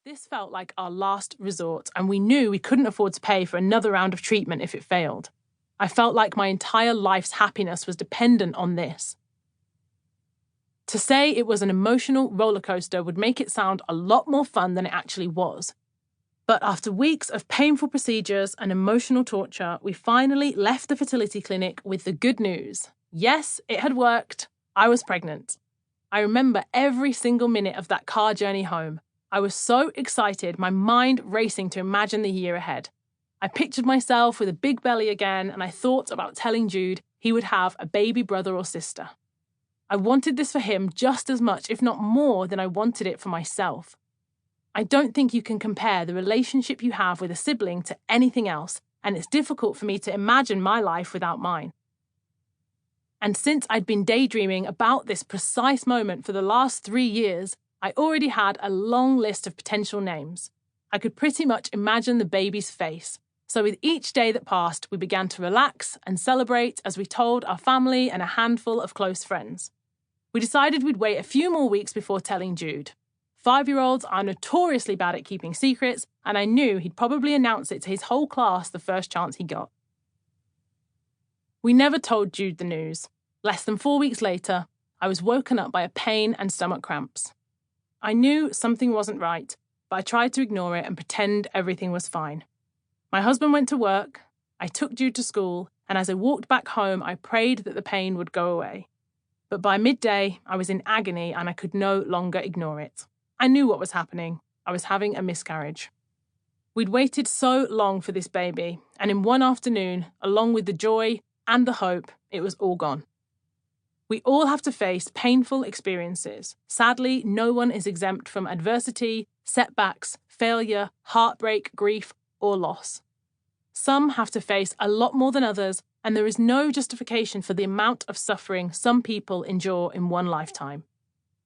This felt like our last resort, and we knew we couldn't afford to pay for another round of treatment if it failed. I felt like my entire life's happiness was dependent on this. To say it was an emotional rollercoaster would make it sound a lot more fun than it actually was. But after weeks of painful procedures and emotional torture, we finally left the fertility clinic with the good news. Yes, it had worked. I was pregnant. I remember every single minute of that car journey home. I was so excited, my mind racing to imagine the year ahead. I pictured myself with a big belly again, and I thought about telling Jude he would have a baby brother or sister. I wanted this for him just as much, if not more, than I wanted it for myself. I don't think you can compare the relationship you have with a sibling to anything else, and it's difficult for me to imagine my life without mine. And since I'd been daydreaming about this precise moment for the last 3 years, I already had a long list of potential names. I could pretty much imagine the baby's face. So with each day that passed, we began to relax and celebrate as we told our family and a handful of close friends. We decided we'd wait a few more weeks before telling Jude. 5-year-olds are notoriously bad at keeping secrets, and I knew he'd probably announce it to his whole class the first chance he got. We never told Jude the news. Less than 4 weeks later, I was woken up by a pain and stomach cramps. I knew something wasn't right, but I tried to ignore it and pretend everything was fine. My husband went to work, I took Jude to school, and as I walked back home, I prayed that the pain would go away. But by midday, I was in agony and I could no longer ignore it. I knew what was happening. I was having a miscarriage. We'd waited so long for this baby, and in one afternoon, along with the joy and the hope, it was all gone. We all have to face painful experiences. Sadly, no one is exempt from adversity, setbacks, failure, heartbreak, grief, or loss. Some have to face a lot more than others, and there is no justification for the amount of suffering some people endure in one lifetime.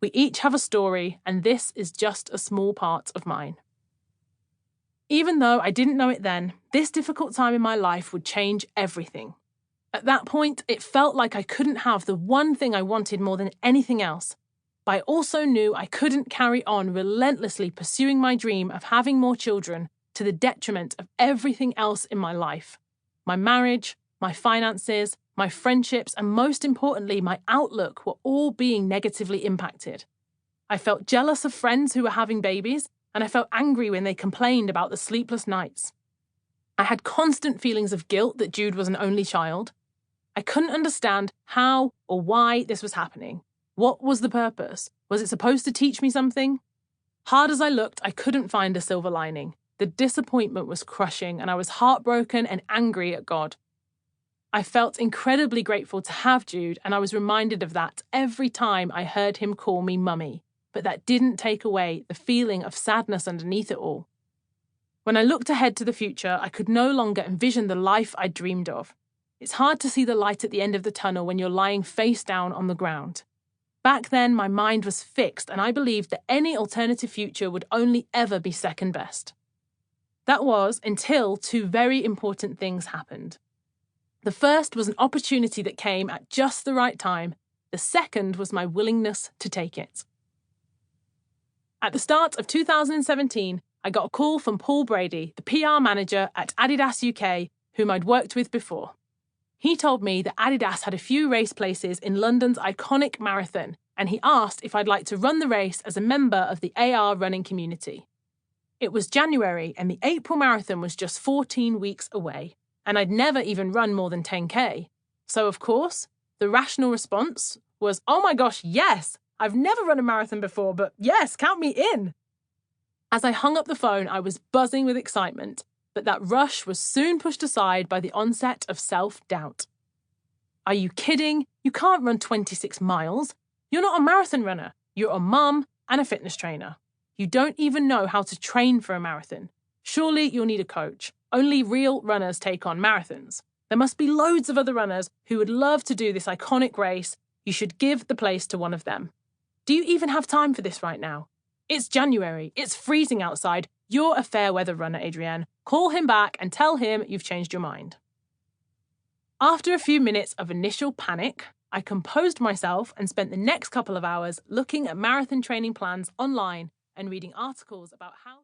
We each have a story, and this is just a small part of mine. Even though I didn't know it then, this difficult time in my life would change everything. At that point, it felt like I couldn't have the one thing I wanted more than anything else. But I also knew I couldn't carry on relentlessly pursuing my dream of having more children to the detriment of everything else in my life. My marriage, my finances, my friendships, and most importantly, my outlook were all being negatively impacted. I felt jealous of friends who were having babies, and I felt angry when they complained about the sleepless nights. I had constant feelings of guilt that Jude was an only child. I couldn't understand how or why this was happening. What was the purpose? Was it supposed to teach me something? Hard as I looked, I couldn't find a silver lining. The disappointment was crushing, and I was heartbroken and angry at God. I felt incredibly grateful to have Jude, and I was reminded of that every time I heard him call me mummy. But that didn't take away the feeling of sadness underneath it all. When I looked ahead to the future, I could no longer envision the life I dreamed of. It's hard to see the light at the end of the tunnel when you're lying face down on the ground. Back then, my mind was fixed, and I believed that any alternative future would only ever be second best. That was until 2 very important things happened. The first was an opportunity that came at just the right time. The second was my willingness to take it. At the start of 2017, I got a call from Paul Brady, the PR manager at Adidas UK, whom I'd worked with before. He told me that Adidas had a few race places in London's iconic marathon, and he asked if I'd like to run the race as a member of the AR running community. It was January, and the April marathon was just 14 weeks away, and I'd never even run more than 10K. So, of course, the rational response was, oh my gosh, yes! I've never run a marathon before, but yes, count me in! As I hung up the phone, I was buzzing with excitement, but that rush was soon pushed aside by the onset of self-doubt. Are you kidding? You can't run 26 miles. You're not a marathon runner. You're a mum and a fitness trainer. You don't even know how to train for a marathon. Surely you'll need a coach. Only real runners take on marathons. There must be loads of other runners who would love to do this iconic race. You should give the place to one of them. Do you even have time for this right now? It's January. It's freezing outside. You're a fair weather runner, Adrienne. Call him back and tell him you've changed your mind. After a few minutes of initial panic, I composed myself and spent the next couple of hours looking at marathon training plans online and reading articles about how